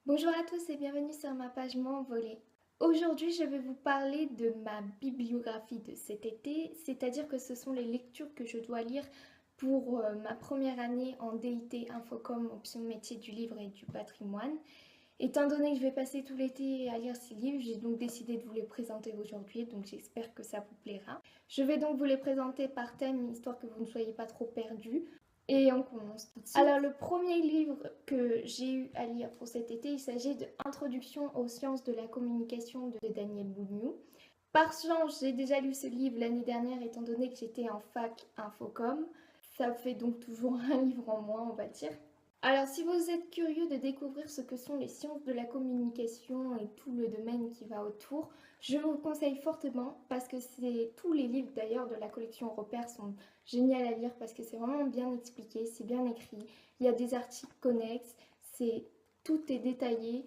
Bonjour à tous et bienvenue sur ma page M'envoler. Aujourd'hui, je vais vous parler de ma bibliographie de cet été, c'est-à-dire que ce sont les lectures que je dois lire pour ma première année en DIT Infocom, option métier du livre et du patrimoine. Étant donné que je vais passer tout l'été à lire ces livres, j'ai donc décidé de vous les présenter aujourd'hui, donc j'espère que ça vous plaira. Je vais donc vous les présenter par thème, histoire que vous ne soyez pas trop perdus. Et on commence tout de suite. Alors le premier livre que j'ai eu à lire pour cet été, il s'agit de Introduction aux sciences de la communication de Daniel Bougnou. Par chance, j'ai déjà lu ce livre l'année dernière étant donné que j'étais en fac Infocom. Ça fait donc toujours un livre en moins, on va dire. Alors si vous êtes curieux de découvrir ce que sont les sciences de la communication et tout le domaine qui va autour, je vous le conseille fortement parce que tous les livres d'ailleurs de la collection Repères sont géniaux à lire parce que c'est vraiment bien expliqué, c'est bien écrit, il y a des articles connexes, tout est détaillé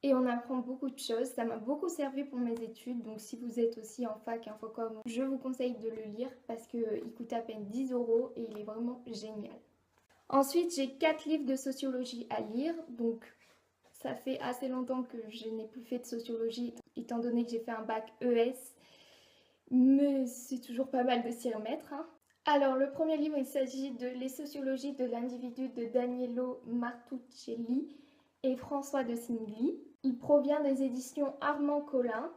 et on apprend beaucoup de choses. Ça m'a beaucoup servi pour mes études, donc si vous êtes aussi en fac Infocom, je vous conseille de le lire parce qu'il coûte à peine 10 € et il est vraiment génial. Ensuite, j'ai 4 livres de sociologie à lire, donc ça fait assez longtemps que je n'ai plus fait de sociologie, étant donné que j'ai fait un bac ES, mais c'est toujours pas mal de s'y remettre. Alors, le premier livre, il s'agit de Les sociologies de l'individu de Danielo Martuccelli et François de Singly. Il provient des éditions Armand Collin.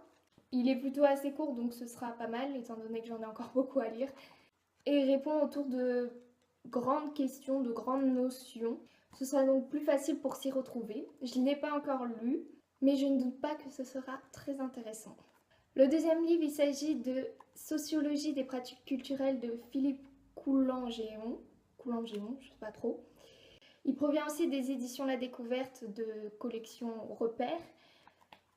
Il est plutôt assez court, donc ce sera pas mal, étant donné que j'en ai encore beaucoup à lire. Et il répond autour de grandes questions, de grandes notions. Ce sera donc plus facile pour s'y retrouver. Je ne l'ai pas encore lu, mais je ne doute pas que ce sera très intéressant. Le deuxième livre, il s'agit de Sociologie des pratiques culturelles de Philippe Coulangéon. Coulangéon, je ne sais pas trop. Il provient aussi des éditions La Découverte de collection Repères.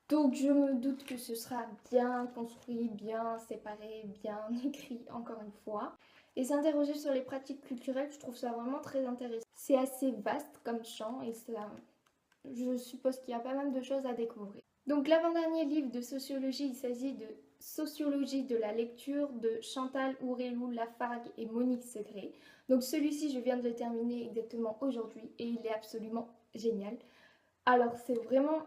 Donc je me doute que ce sera bien construit, bien séparé, bien écrit encore une fois. Et s'interroger sur les pratiques culturelles, je trouve ça vraiment très intéressant. C'est assez vaste comme champ et je suppose qu'il y a pas mal de choses à découvrir. Donc l'avant-dernier livre de sociologie, il s'agit de Sociologie de la lecture de Chantal Ourélou Lafargue et Monique Segré. Donc celui-ci, je viens de le terminer exactement aujourd'hui et il est absolument génial. Alors c'est vraiment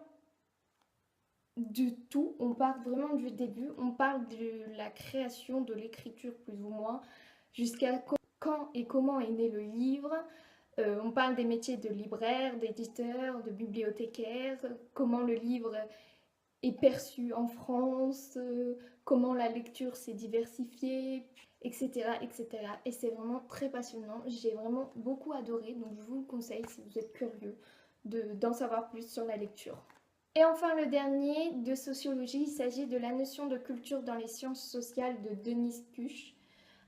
du tout, on part vraiment du début, on parle de la création de l'écriture plus ou moins, jusqu'à quand et comment est né le livre. On parle des métiers de libraire, d'éditeur, de bibliothécaire, comment le livre est perçu en France, comment la lecture s'est diversifiée, etc., etc. Et c'est vraiment très passionnant, j'ai vraiment beaucoup adoré, donc je vous le conseille si vous êtes curieux d'en savoir plus sur la lecture. Et enfin le dernier, de sociologie, il s'agit de la notion de culture dans les sciences sociales de Denise Cuche.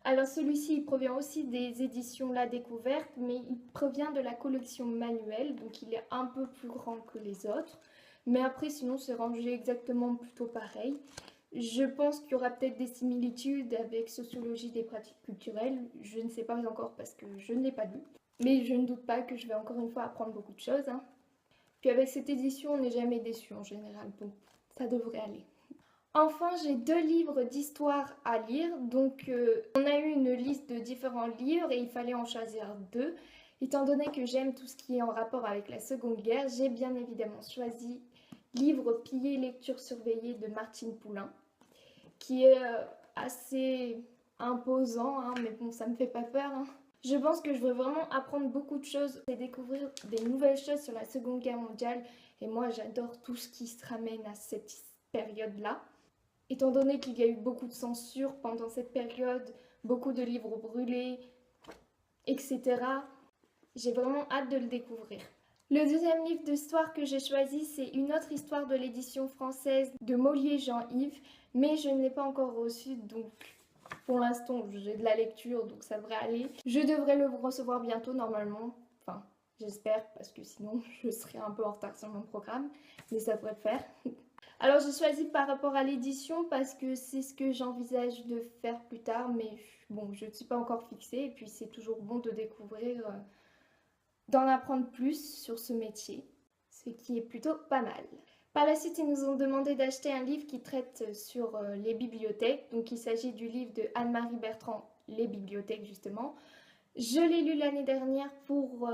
Alors celui-ci, il provient aussi des éditions La Découverte, mais il provient de la collection manuelle, donc il est un peu plus grand que les autres. Mais après, sinon, c'est rangé exactement plutôt pareil. Je pense qu'il y aura peut-être des similitudes avec Sociologie des pratiques culturelles. Je ne sais pas encore parce que je ne l'ai pas lu. Mais je ne doute pas que je vais encore une fois apprendre beaucoup de choses. Puis avec cette édition, on n'est jamais déçu en général, donc ça devrait aller. Enfin, j'ai 2 livres d'histoire à lire, donc on a eu une liste de différents livres et il fallait en choisir 2. Étant donné que j'aime tout ce qui est en rapport avec la Seconde Guerre, j'ai bien évidemment choisi Livre pillé, lecture surveillée de Martine Poulain, qui est assez imposant, mais bon, ça me fait pas peur. Je pense que je veux vraiment apprendre beaucoup de choses et découvrir des nouvelles choses sur la Seconde Guerre mondiale. Et moi, j'adore tout ce qui se ramène à cette période-là. Étant donné qu'il y a eu beaucoup de censure pendant cette période, beaucoup de livres brûlés, etc., j'ai vraiment hâte de le découvrir. Le deuxième livre d'histoire que j'ai choisi, c'est Une autre histoire de l'édition française de Molier Jean-Yves, mais je ne l'ai pas encore reçu, donc pour l'instant j'ai de la lecture, donc ça devrait aller. Je devrais le recevoir bientôt normalement, enfin j'espère, parce que sinon je serai un peu en retard sur mon programme, mais ça devrait le faire. Alors j'ai choisi par rapport à l'édition parce que c'est ce que j'envisage de faire plus tard, mais bon, je ne suis pas encore fixée et puis c'est toujours bon de découvrir, d'en apprendre plus sur ce métier, ce qui est plutôt pas mal. Par la suite, ils nous ont demandé d'acheter un livre qui traite sur les bibliothèques, donc il s'agit du livre de Anne-Marie Bertrand, Les bibliothèques justement. Je l'ai lu l'année dernière pour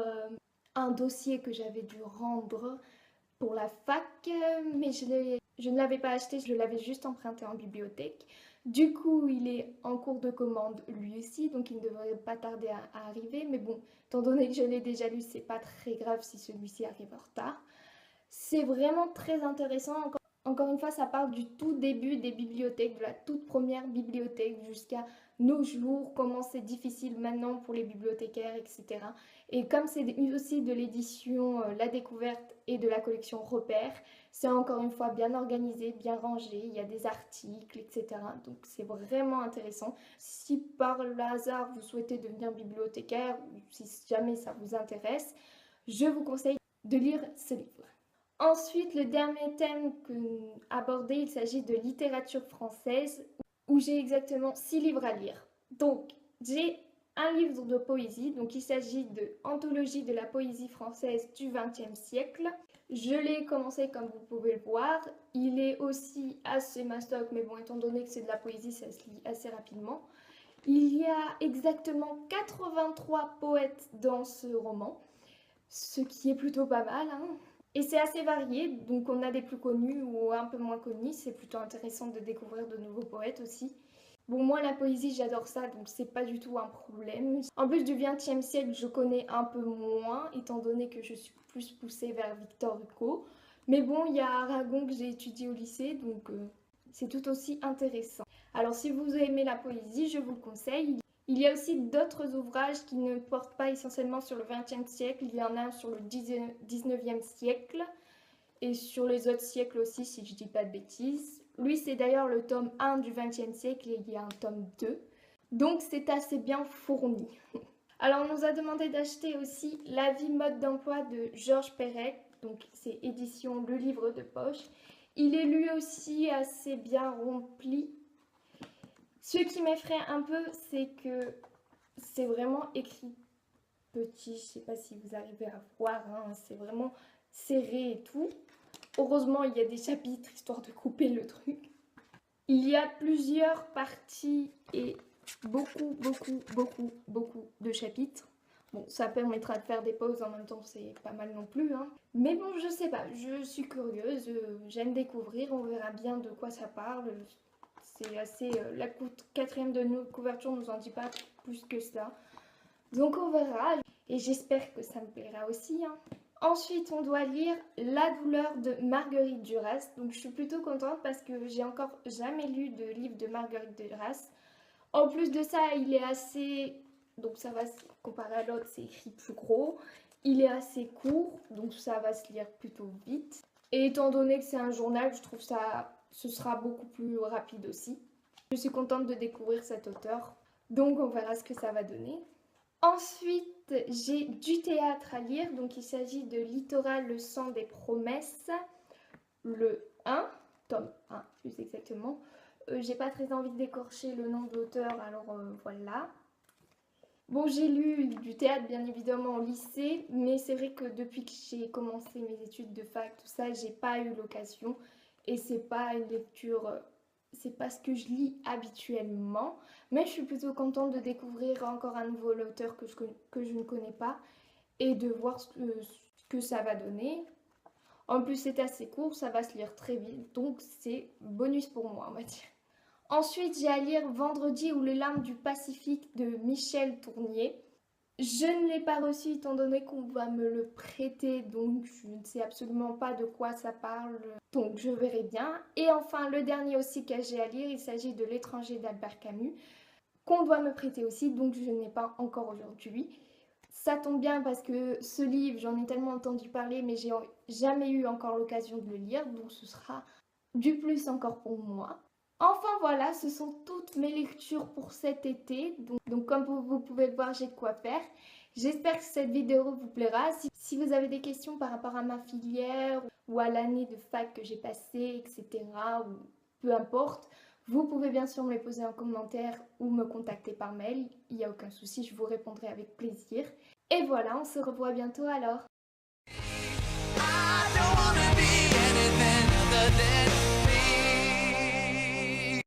un dossier que j'avais dû rendre pour la fac, mais je ne l'avais pas acheté, je l'avais juste emprunté en bibliothèque. Du coup, il est en cours de commande lui aussi, donc il ne devrait pas tarder à arriver. Mais bon, étant donné que je l'ai déjà lu, c'est pas très grave si celui-ci arrive en retard. C'est vraiment très intéressant. Encore une fois, ça parle du tout début des bibliothèques, de la toute première bibliothèque jusqu'à nos jours, comment c'est difficile maintenant pour les bibliothécaires, etc. Et comme c'est aussi de l'édition La Découverte et de la collection Repères, c'est encore une fois bien organisé, bien rangé, il y a des articles, etc. Donc c'est vraiment intéressant. Si par le hasard vous souhaitez devenir bibliothécaire, ou si jamais ça vous intéresse, je vous conseille de lire ce livre. Ensuite, le dernier thème abordé, il s'agit de littérature française, où j'ai exactement 6 livres à lire. Donc, j'ai un livre de poésie, donc il s'agit de Anthologie de la poésie française du XXe siècle. Je l'ai commencé comme vous pouvez le voir. Il est aussi assez mastoc, mais bon, étant donné que c'est de la poésie, ça se lit assez rapidement. Il y a exactement 83 poètes dans ce roman, ce qui est plutôt pas mal, hein. Et c'est assez varié, donc on a des plus connus ou un peu moins connus, c'est plutôt intéressant de découvrir de nouveaux poètes aussi. Bon, moi la poésie j'adore ça, donc c'est pas du tout un problème. En plus du XXe siècle, je connais un peu moins, étant donné que je suis plus poussée vers Victor Hugo. Mais bon, il y a Aragon que j'ai étudié au lycée, donc c'est tout aussi intéressant. Alors si vous aimez la poésie, je vous le conseille. Il y a aussi d'autres ouvrages qui ne portent pas essentiellement sur le XXe siècle, il y en a sur le XIXe siècle et sur les autres siècles aussi si je ne dis pas de bêtises. Lui c'est d'ailleurs le tome 1 du XXe siècle et il y a un tome 2, donc c'est assez bien fourni. Alors on nous a demandé d'acheter aussi La vie mode d'emploi de Georges Perec, donc c'est édition Le Livre de Poche. Il est lui aussi assez bien rempli. Ce qui m'effraie un peu, c'est que c'est vraiment écrit petit. Je sais pas si vous arrivez à voir, hein, c'est vraiment serré et tout. Heureusement, il y a des chapitres histoire de couper le truc. Il y a plusieurs parties et beaucoup de chapitres. Bon, ça permettra de faire des pauses en même temps, c'est pas mal non plus, hein. Mais bon, je sais pas, je suis curieuse, j'aime découvrir, on verra bien de quoi ça parle. C'est assez... la quatrième de couverture nous en dit pas plus que ça. Donc on verra. Et j'espère que ça me plaira aussi, hein. Ensuite, on doit lire La douleur de Marguerite Duras. Donc je suis plutôt contente parce que j'ai encore jamais lu de livre de Marguerite Duras. En plus de ça, il est assez... Donc ça va, comparé à l'autre, c'est écrit plus gros. Il est assez court, donc ça va se lire plutôt vite. Et étant donné que c'est un journal, je trouve ça... ce sera beaucoup plus rapide aussi. Je suis contente de découvrir cet auteur, donc on verra ce que ça va donner. Ensuite, j'ai du théâtre à lire, donc il s'agit de Littoral, le sang des promesses, le 1, tome 1 plus exactement. J'ai pas très envie d'écorcher le nom de l'auteur, alors voilà. Bon, j'ai lu du théâtre bien évidemment au lycée, mais c'est vrai que depuis que j'ai commencé mes études de fac, tout ça, j'ai pas eu l'occasion. Et c'est pas une lecture, c'est pas ce que je lis habituellement. Mais je suis plutôt contente de découvrir encore un nouveau auteur que je ne connais pas et de voir ce que ça va donner. En plus, c'est assez court, ça va se lire très vite, donc c'est bonus pour moi, on va dire. Ensuite, j'ai à lire Vendredi ou les larmes du Pacifique de Michel Tournier. Je ne l'ai pas reçu étant donné qu'on va me le prêter, donc je ne sais absolument pas de quoi ça parle, donc je verrai bien. Et enfin, le dernier aussi que j'ai à lire, il s'agit de L'étranger d'Albert Camus, qu'on doit me prêter aussi, donc je n'ai pas encore aujourd'hui. Ça tombe bien parce que ce livre, j'en ai tellement entendu parler, mais j'ai jamais eu encore l'occasion de le lire, donc ce sera du plus encore pour moi. Enfin voilà, ce sont toutes mes lectures pour cet été, donc comme vous pouvez le voir, j'ai de quoi faire. J'espère que cette vidéo vous plaira. Si vous avez des questions par rapport à ma filière ou à l'année de fac que j'ai passée, etc., ou peu importe, vous pouvez bien sûr me les poser en commentaire ou me contacter par mail. Il n'y a aucun souci, je vous répondrai avec plaisir. Et voilà, on se revoit bientôt alors.